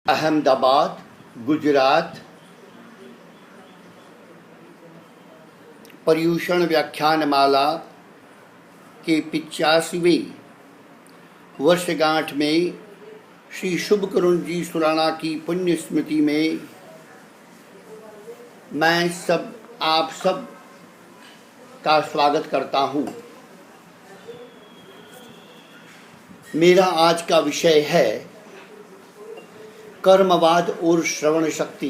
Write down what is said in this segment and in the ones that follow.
अहमदाबाद, गुजरात पर्युषण व्याख्यानमाला के 85वें वर्षगांठ में श्री शुभकरुण जी सुराणा की पुण्य स्मृति में मैं आप सब का स्वागत करता हूँ। मेरा आज का विषय है कर्मवाद और श्रवण शक्ति।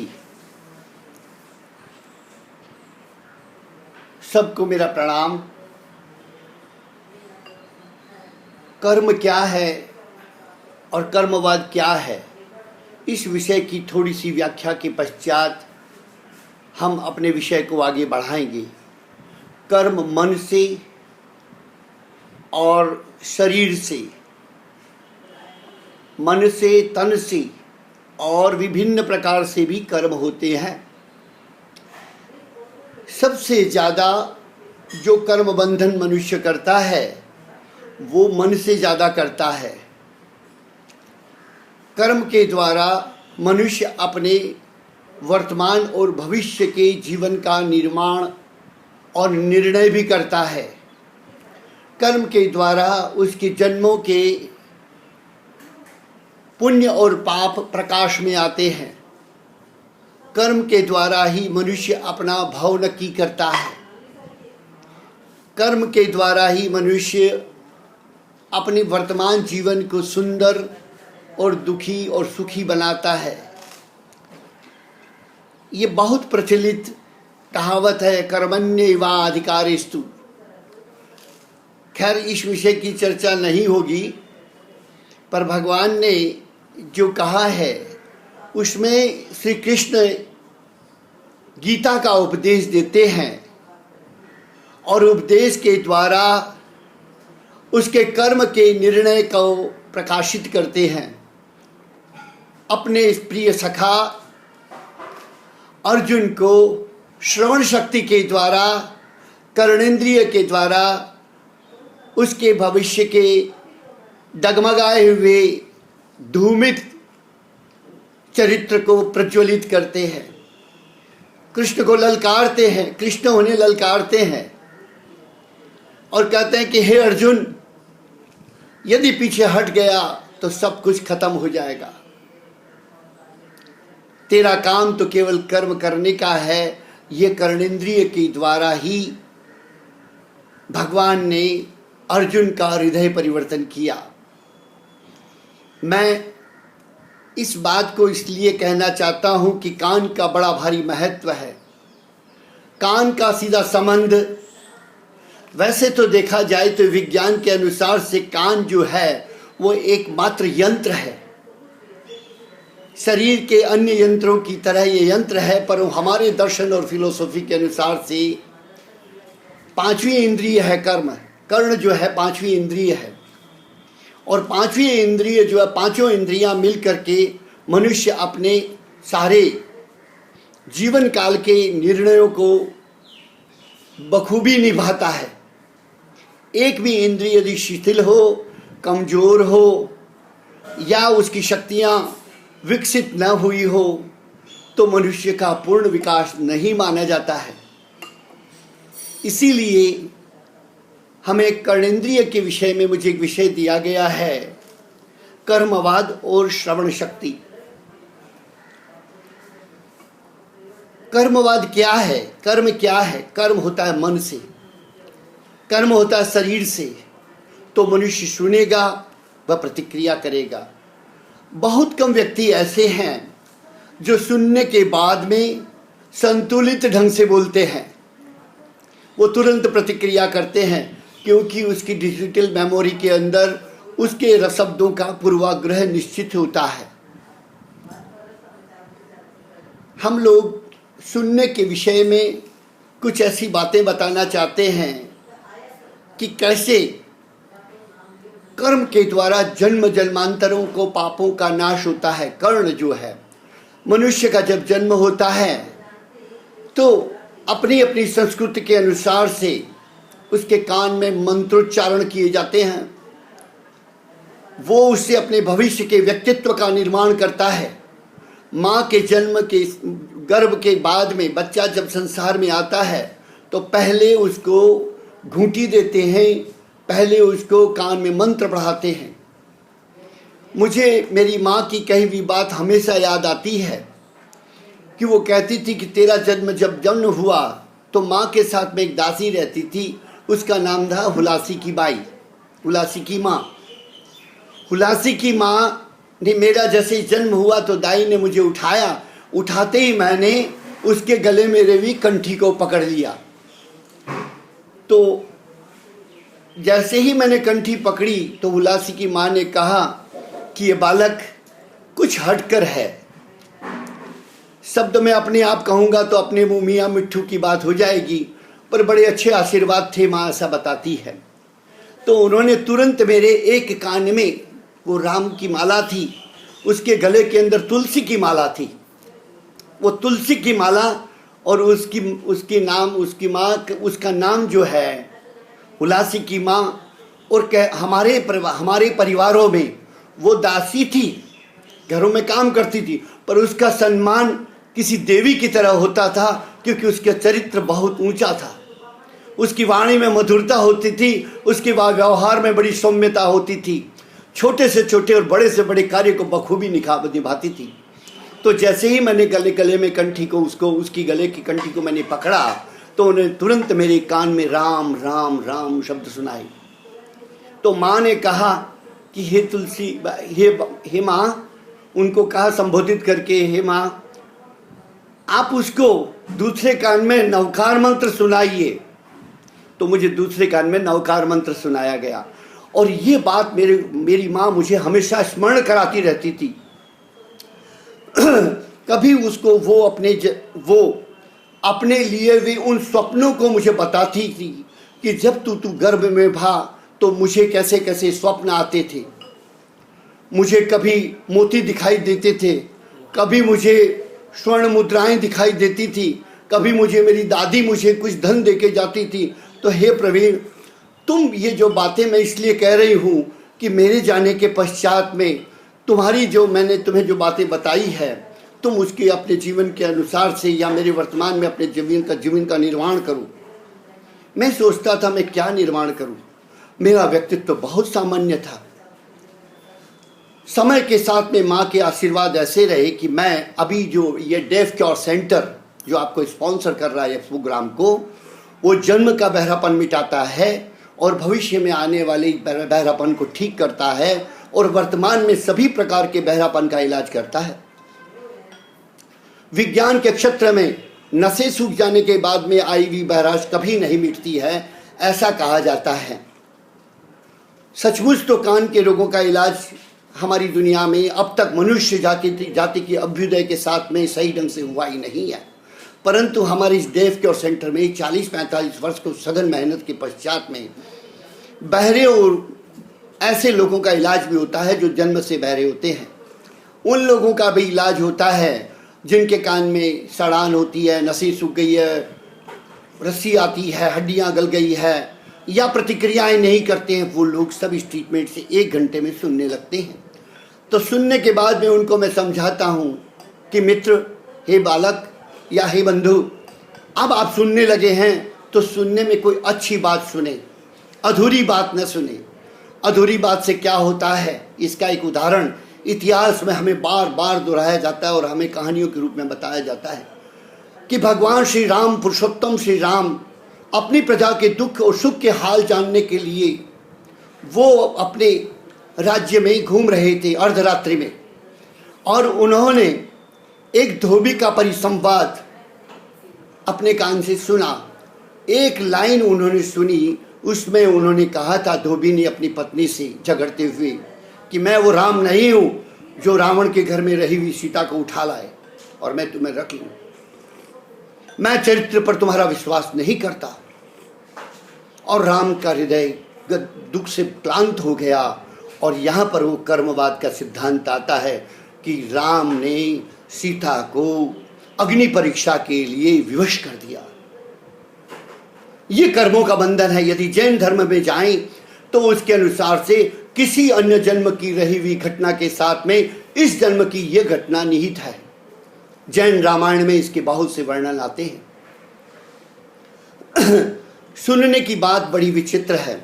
सबको मेरा प्रणाम। कर्म क्या है और कर्मवाद क्या है, इस विषय की थोड़ी सी व्याख्या के पश्चात हम अपने विषय को आगे बढ़ाएंगे। कर्म मन से और शरीर से, मन से, तन से और विभिन्न प्रकार से भी कर्म होते हैं। सबसे ज़्यादा जो कर्म बंधन मनुष्य करता है वो मन से ज़्यादा करता है। कर्म के द्वारा मनुष्य अपने वर्तमान और भविष्य के जीवन का निर्माण और निर्णय भी करता है। कर्म के द्वारा उसके जन्मों के पुण्य और पाप प्रकाश में आते हैं। कर्म के द्वारा ही मनुष्य अपना भाव नक्की करता है। कर्म के द्वारा ही मनुष्य अपने वर्तमान जीवन को सुंदर और दुखी और सुखी बनाता है। ये बहुत प्रचलित कहावत है, कर्मण्येवाधिकारिस्तु। खैर, इस विषय की चर्चा नहीं होगी, पर भगवान ने जो कहा है उसमें श्री कृष्ण गीता का उपदेश देते हैं और उपदेश के द्वारा उसके कर्म के निर्णय को प्रकाशित करते हैं। अपने प्रिय सखा अर्जुन को श्रवण शक्ति के द्वारा, कर्णेंद्रिय के द्वारा उसके भविष्य के डगमगाए हुए धूमित चरित्र को प्रज्वलित करते हैं। कृष्ण को ललकारते हैं, कृष्ण उन्हें ललकारते हैं और कहते हैं कि हे अर्जुन, यदि पीछे हट गया तो सब कुछ खत्म हो जाएगा। तेरा काम तो केवल कर्म करने का है। ये कर्णेंद्रिय के द्वारा ही भगवान ने अर्जुन का हृदय परिवर्तन किया। मैं इस बात को इसलिए कहना चाहता हूं कि कान का बड़ा भारी महत्व है। कान का सीधा संबंध, वैसे तो देखा जाए तो विज्ञान के अनुसार से कान जो है वो एकमात्र यंत्र है। शरीर के अन्य यंत्रों की तरह ये यंत्र है, पर हमारे दर्शन और फिलोसॉफी के अनुसार से पांचवी इंद्रिय है कर्म। कर्ण जो है पांचवी इंद्रिय है और पांचवी इंद्रिय जो है, पांचों इंद्रियां मिल करके मनुष्य अपने सारे जीवन काल के निर्णयों को बखूबी निभाता है। एक भी इंद्रिय यदि शिथिल हो, कमजोर हो या उसकी शक्तियां विकसित न हुई हो तो मनुष्य का पूर्ण विकास नहीं माना जाता है। इसीलिए हमें कर्णेंद्रिय के विषय में मुझे एक विषय दिया गया है, कर्मवाद और श्रवण शक्ति। कर्मवाद क्या है? कर्म क्या है? कर्म होता है मन से, कर्म होता है शरीर से। तो मनुष्य सुनेगा, वह प्रतिक्रिया करेगा। बहुत कम व्यक्ति ऐसे हैं जो सुनने के बाद में संतुलित ढंग से बोलते हैं। वो तुरंत प्रतिक्रिया करते हैं क्योंकि उसकी डिजिटल मेमोरी के अंदर उसके शब्दों का पूर्वाग्रह निश्चित होता है। हम लोग सुनने के विषय में कुछ ऐसी बातें बताना चाहते हैं कि कैसे कर्म के द्वारा जन्म जन्मांतरों को पापों का नाश होता है। कर्ण जो है, मनुष्य का जब जन्म होता है तो अपनी अपनी संस्कृति के अनुसार से उसके कान में मंत्रोच्चारण किए जाते हैं। वो उससे अपने भविष्य के व्यक्तित्व का निर्माण करता है। माँ के जन्म के गर्भ के बाद में बच्चा जब संसार में आता है तो पहले उसको घूंटी देते हैं, पहले उसको कान में मंत्र पढ़ाते हैं। मुझे मेरी माँ की कही हुई बात हमेशा याद आती है कि वो कहती थी कि तेरा जन्म हुआ तो माँ के साथ में एक दासी रहती थी, उसका नाम था हुलासी की बाई, हुलासी की माँ। हुलासी की माँ ने मेरा जैसे जन्म हुआ तो दाई ने मुझे उठाया, उठाते ही मैंने उसके गले में रही कंठी को पकड़ लिया। तो जैसे ही मैंने कंठी पकड़ी तो हुलासी की माँ ने कहा कि ये बालक कुछ हटकर है। शब्द में अपने आप कहूँगा तो अपने मुँह मियाँ मिट्ठू की बात हो जाएगी, पर बड़े अच्छे आशीर्वाद थे, माँ ऐसा बताती है। तो उन्होंने तुरंत मेरे एक कान में, वो राम की माला थी, उसके गले के अंदर तुलसी की माला थी, वो तुलसी की माला और उसकी नाम, उसकी माँ, उसका नाम जो है हुलासी की माँ। और हमारे परिवारों में वो दासी थी, घरों में काम करती थी, पर उसका सम्मान किसी देवी की तरह होता था, क्योंकि उसका चरित्र बहुत ऊंचा था, उसकी वाणी में मधुरता होती थी, उसके व्यवहार में बड़ी सौम्यता होती थी, छोटे से छोटे और बड़े से बड़े कार्य को बखूबी निभाती थी। तो जैसे ही मैंने गले में कंठी को उसकी गले की कंठी को मैंने पकड़ा तो उन्हें तुरंत मेरे कान में राम राम राम शब्द सुनाए। तो माँ ने कहा कि हे तुलसी, हे माँ, उनको कहा संबोधित करके, हे माँ आप उसको दूसरे कान में नवकार मंत्र सुनाइए। तो मुझे दूसरे कान में नवकार मंत्र सुनाया गया। और ये बात मेरी माँ मुझे हमेशा स्मरण कराती रहती थी। कभी उसको वो अपने लिए भी उन स्वप्नों को मुझे बताती थी कि जब तू गर्भ में था तो मुझे कैसे कैसे स्वप्न आते थे। मुझे कभी मोती दिखाई देते थे, कभी मुझे स्वर्ण मुद्राएं दिखाई देती थी, कभी मुझे मेरी दादी मुझे कुछ धन देके जाती थी। तो हे प्रवीण, तुम ये जो बातें मैं इसलिए कह रही हूँ कि मेरे जाने के पश्चात में मैंने तुम्हें जो बातें बताई है, तुम उसके अपने जीवन के अनुसार से या मेरे वर्तमान में अपने जीवन का निर्माण करो। मैं सोचता था मैं क्या निर्माण करूं। मेरा व्यक्तित्व तो बहुत सामान्य था। समय के साथ में माँ के आशीर्वाद ऐसे रहे कि मैं अभी जो ये डेफ क्योर सेंटर जो आपको स्पॉन्सर कर रहा है प्रोग्राम को, वो जन्म का बहरापन मिटाता है और भविष्य में आने वाले बहरापन को ठीक करता है और वर्तमान में सभी प्रकार के बहरापन का इलाज करता है। विज्ञान के क्षेत्र में नसें सूख जाने के बाद में आई हुई बहराश कभी नहीं मिटती है, ऐसा कहा जाता है। सचमुच तो कान के रोगों का इलाज हमारी दुनिया में अब तक मनुष्य जाति की अभ्युदय के साथ में सही ढंग से हुआ ही नहीं है, परंतु हमारे इस डेफ क्योर सेंटर में 40-45 वर्ष को सघन मेहनत के पश्चात में बहरे और ऐसे लोगों का इलाज भी होता है जो जन्म से बहरे होते हैं। उन लोगों का भी इलाज होता है जिनके कान में सड़ान होती है, नसें सूख गई है, रस्सी आती है, हड्डियां गल गई है या प्रतिक्रियाएं नहीं करते हैं। वो लोग सब इस ट्रीटमेंट से 1 घंटे में सुनने लगते हैं। तो सुनने के बाद में उनको मैं समझाता हूँ कि मित्र, हे बालक या हे बंधु, अब आप सुनने लगे हैं तो सुनने में कोई अच्छी बात सुने, अधूरी बात न सुने। अधूरी बात से क्या होता है, इसका एक उदाहरण इतिहास में हमें बार बार दोहराया जाता है और हमें कहानियों के रूप में बताया जाता है कि भगवान श्री राम, पुरुषोत्तम श्री राम, अपनी प्रजा के दुख और सुख के हाल जानने के लिए वो अपने राज्य में घूम रहे थे अर्धरात्रि में, और उन्होंने एक धोबी का परिसंवाद अपने कान से सुना। एक लाइन उन्होंने सुनी, उसमें उन्होंने कहा था, धोबी ने अपनी पत्नी से झगड़ते हुए, कि मैं वो राम नहीं हूँ जो रावण के घर में रही हुई सीता को उठा लाए और मैं तुम्हें रख लूँ। मैं चरित्र पर तुम्हारा विश्वास नहीं करता। और राम का हृदय दुख से क्लांत हो गया। और यहाँ पर वो कर्मवाद का सिद्धांत आता है कि राम ने सीता को अग्नि परीक्षा के लिए विवश कर दिया। ये कर्मों का बंधन है। यदि जैन धर्म में जाएं तो उसके अनुसार से किसी अन्य जन्म की रही हुई घटना के साथ में इस जन्म की यह घटना निहित है। जैन रामायण में इसके बहुत से वर्णन आते हैं। सुनने की बात बड़ी विचित्र है।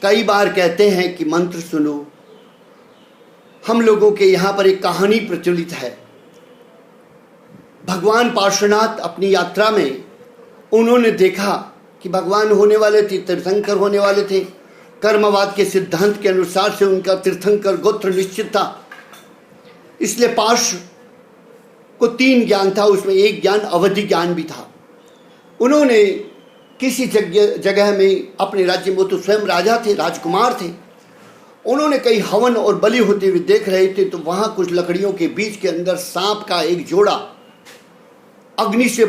कई बार कहते हैं कि मंत्र सुनो। हम लोगों के यहाँ पर एक कहानी प्रचलित है। भगवान पार्श्वनाथ अपनी यात्रा में उन्होंने देखा कि भगवान होने वाले थे, तीर्थंकर होने वाले थे। कर्मवाद के सिद्धांत के अनुसार से उनका तीर्थंकर गोत्र निश्चित था। इसलिए पार्श्व को 3 ज्ञान था, उसमें एक ज्ञान अवधि ज्ञान भी था। उन्होंने किसी जगह में अपने राज्य में, वो तो स्वयं राजा थे, राजकुमार थे, उन्होंने कई हवन और बलि होते हुए देख रहे थे। तो वहाँ कुछ लकड़ियों के बीच के अंदर सांप का एक जोड़ा अग्नि से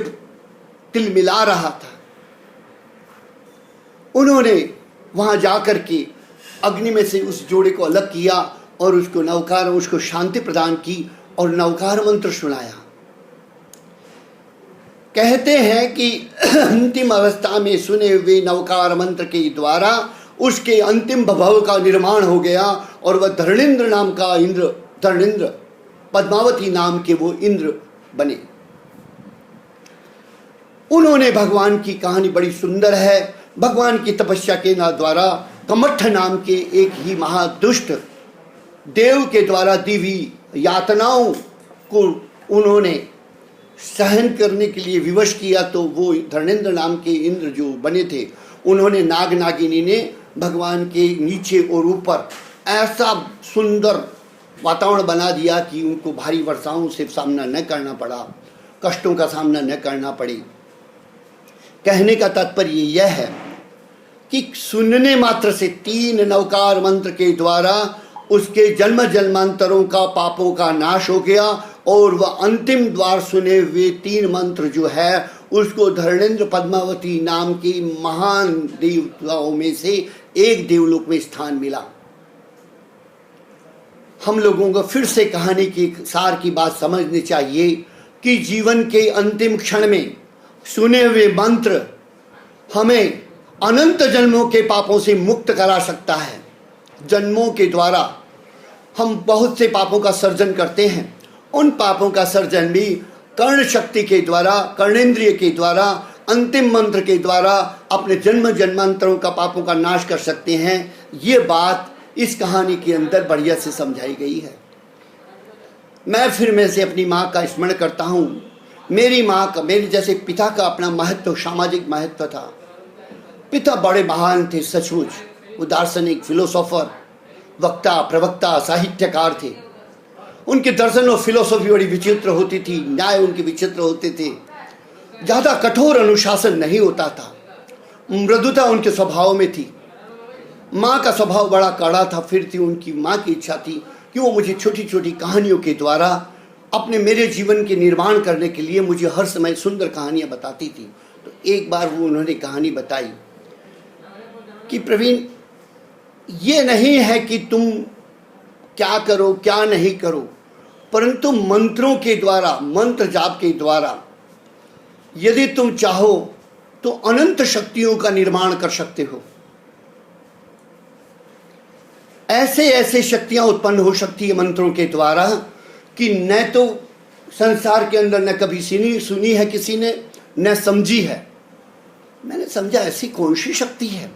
तिलमिला रहा था। उन्होंने वहाँ जाकर के अग्नि में से उस जोड़े को अलग किया और उसको शांति प्रदान की और नवकार मंत्र सुनाया। कहते हैं कि अंतिम अवस्था में सुने हुए नवकार मंत्र के द्वारा उसके अंतिम भव का निर्माण हो गया और वह धरणेन्द्र नाम का इंद्र, धरणेन्द्र, पद्मावती नाम के वो इंद्र बने। उन्होंने, भगवान की कहानी बड़ी सुंदर है। भगवान की तपस्या के द्वारा कमठ नाम के एक ही महादुष्ट देव के द्वारा दी हुई यातनाओं को उन्होंने सहन करने के लिए विवश किया। तो वो धरणेन्द्र नाम के इंद्र जो बने थे, उन्होंने नाग नागिनी ने भगवान के नीचे और ऊपर ऐसा सुंदर वातावरण बना दिया कि उनको भारी वर्षाओं से सामना न करना पड़ा, कष्टों का सामना न करना पड़े। कहने का तात्पर्य यह है कि सुनने मात्र से 3 नवकार मंत्र के द्वारा उसके जन्म जन्मांतरों का पापों का नाश हो गया और वह अंतिम द्वार सुने हुए 3 मंत्र जो है उसको धरणेन्द्र पद्मावती नाम की महान देवताओं में से एक देवलोक में स्थान मिला। हम लोगों को फिर से कहानी की सार की बात समझनी चाहिए कि जीवन के अंतिम क्षण में सुने हुए मंत्र हमें अनंत जन्मों के पापों से मुक्त करा सकता है। जन्मों के द्वारा हम बहुत से पापों का सर्जन करते हैं। उन पापों का सर्जन भी कर्ण शक्ति के द्वारा, कर्णेंद्रिय के द्वारा, अंतिम मंत्र के द्वारा अपने जन्म जन्मांतरों का पापों का नाश कर सकते हैं। ये बात इस कहानी के अंदर बढ़िया से समझाई गई है। मैं फिर में से अपनी माँ का स्मरण करता हूँ। मेरी माँ का, मेरे जैसे पिता का अपना महत्व, सामाजिक महत्व था। पिता बड़े महान थे सचमुच। वो दार्शनिक, फिलोसोफर, वक्ता, प्रवक्ता, साहित्यकार थे। उनके दर्शन और फिलोसॉफी बड़ी विचित्र होती थी, न्याय उनके विचित्र होते थे। ज़्यादा कठोर अनुशासन नहीं होता था, मृदुता उनके स्वभाव में थी। माँ का स्वभाव बड़ा कड़ा था। फिर थी उनकी माँ की इच्छा थी कि वो मुझे छोटी छोटी कहानियों के द्वारा अपने मेरे जीवन के निर्माण करने के लिए मुझे हर समय सुंदर कहानियाँ बताती थी। तो एक बार वो उन्होंने कहानी बताई कि प्रवीण, ये नहीं है कि तुम क्या करो क्या नहीं करो, परंतु मंत्रों के द्वारा, मंत्र जाप के द्वारा यदि तुम चाहो तो अनंत शक्तियों का निर्माण कर सकते हो। ऐसे ऐसे शक्तियां उत्पन्न हो सकती है मंत्रों के द्वारा कि न तो संसार के अंदर न कभी सुनी है किसी ने, न समझी है। मैंने समझा ऐसी कौन सी शक्ति है।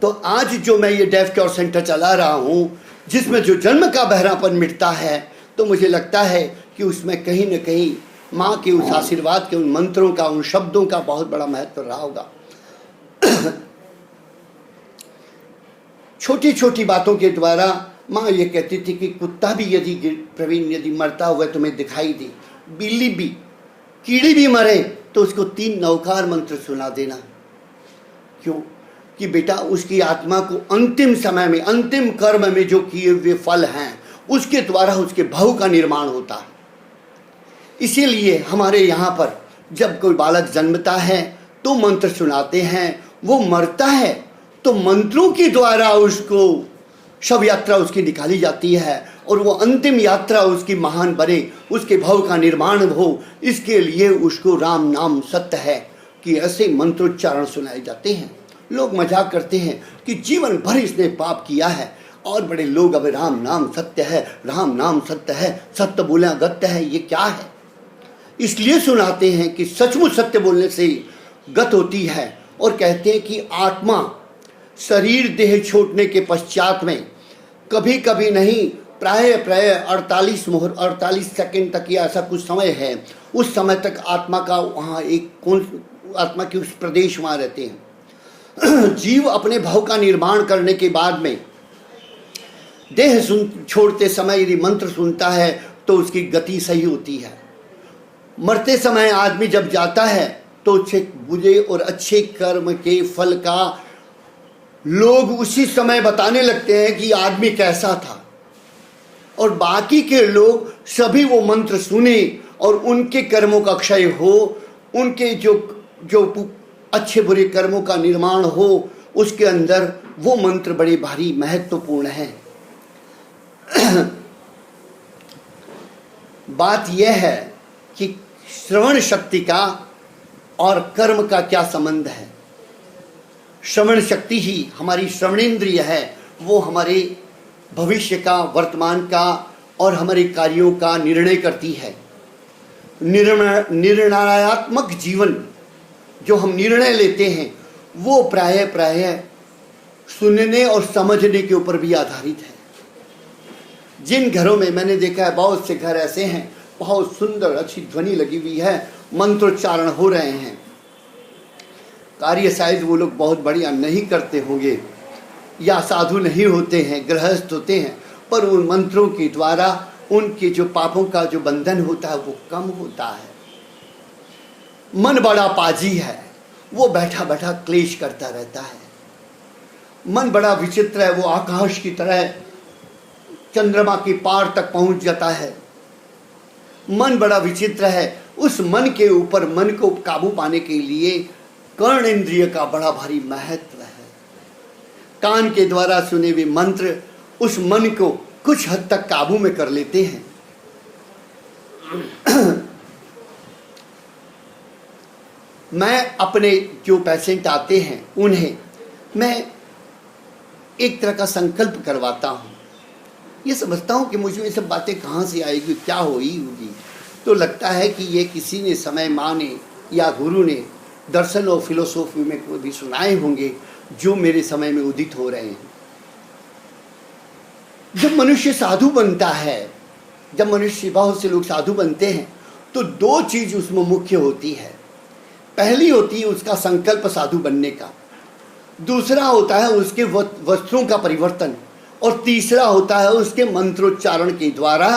तो आज जो मैं ये डेफ क्योर सेंटर चला रहा हूँ, जिसमें जो जन्म का बहरापन मिटता है, तो मुझे लगता है कि उसमें कहीं न कहीं माँ के उस आशीर्वाद के, उन मंत्रों का, उन शब्दों का बहुत बड़ा महत्व रहा होगा। छोटी छोटी बातों के द्वारा माँ ये कहती थी कि कुत्ता भी यदि प्रवीण यदि मरता हुआ तुम्हें दिखाई दे, बिल्ली भी, कीड़ी भी मरे, तो उसको 3 नवकार मंत्र सुना देना। क्यों? कि बेटा उसकी आत्मा को अंतिम समय में, अंतिम कर्म में जो किए हुए फल हैं उसके द्वारा उसके भव का निर्माण होता है। इसीलिए हमारे यहाँ पर जब कोई बालक जन्मता है तो मंत्र सुनाते हैं, वो मरता है तो मंत्रों के द्वारा उसको शव यात्रा उसकी निकाली जाती है और वो अंतिम यात्रा उसकी महान बने, उसके भव का निर्माण हो। इसके लिए उसको राम नाम सत्य है कि ऐसे मंत्रोच्चारण सुनाए जाते हैं। लोग मजाक करते हैं कि जीवन भर इसने पाप किया है और बड़े लोग अब राम नाम सत्य है, राम नाम सत्य है, सत्य बोलना गत्य है, ये क्या है? इसलिए सुनाते हैं कि सचमुच सत्य बोलने से गत होती है। और कहते हैं कि आत्मा शरीर देह छोड़ने के पश्चात में कभी कभी नहीं, प्राय 48 सेकंड तक या ऐसा कुछ समय है, उस समय तक आत्मा का वहाँ आत्मा के उस प्रदेश वहाँ रहते हैं। जीव अपने भाव का निर्माण करने के बाद में देह छोड़ते समय यदि मंत्र सुनता है तो उसकी गति सही होती है। मरते समय आदमी जब जाता है तो अच्छे बुरे और अच्छे कर्म के फल का लोग उसी समय बताने लगते हैं कि आदमी कैसा था, और बाकी के लोग सभी वो मंत्र सुने और उनके कर्मों का क्षय हो, उनके जो अच्छे बुरे कर्मों का निर्माण हो, उसके अंदर वो मंत्र बड़े भारी महत्वपूर्ण हैं। बात यह है कि श्रवण शक्ति का और कर्म का क्या संबंध है। श्रवण शक्ति ही हमारी श्रवणेंद्रिय है, वो हमारे भविष्य का, वर्तमान का और हमारे कार्यों का निर्णय करती है। निर्णयात्मक जीवन जो हम निर्णय लेते हैं वो प्राय सुनने और समझने के ऊपर भी आधारित है। जिन घरों में मैंने देखा है, बहुत से घर ऐसे हैं, बहुत सुंदर अच्छी ध्वनि लगी हुई है, मंत्रोच्चारण हो रहे हैं, कार्य शायद वो लोग बहुत बढ़िया नहीं करते होंगे या साधु नहीं होते हैं, गृहस्थ होते हैं, पर उन मंत्रों के द्वारा उनके जो पापों का जो बंधन होता है वो कम होता है। मन बड़ा पाजी है, वो बैठा बैठा क्लेश करता रहता है। मन बड़ा विचित्र है, वो आकाश की तरह चंद्रमा के पार तक पहुंच जाता है। मन बड़ा विचित्र है, उस मन के ऊपर, मन को काबू पाने के लिए कर्ण इंद्रिय का बड़ा भारी महत्व है। कान के द्वारा सुने हुए मंत्र उस मन को कुछ हद तक काबू में कर लेते हैं। मैं अपने जो पेशेंट आते हैं उन्हें मैं एक तरह का संकल्प करवाता हूँ। ये समझता हूँ कि मुझे ये सब बातें कहाँ से आएगी, क्या होगी। तो लगता है कि ये किसी ने समय माँ ने या गुरु ने दर्शन और फिलोसॉफी में कोई भी सुनाए होंगे जो मेरे समय में उदित हो रहे हैं। जब मनुष्य साधु बनता है, जब मनुष्य, बहुत से लोग साधु बनते हैं, तो दो चीज उसमें मुख्य होती है। पहली होती है उसका संकल्प साधु बनने का, दूसरा होता है उसके वस्त्रों का परिवर्तन, और तीसरा होता है उसके मंत्रोच्चारण के द्वारा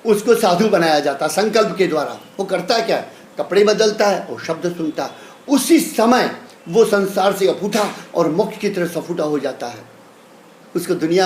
उसको साधु बनाया जाता है। संकल्प के द्वारा वो करता क्या, कपड़े बदलता है और शब्द सुनता है, उसी समय वो संसार से अफूटा और मोक्ष की तरफ सफूटा हो जाता है। उसको दुनिया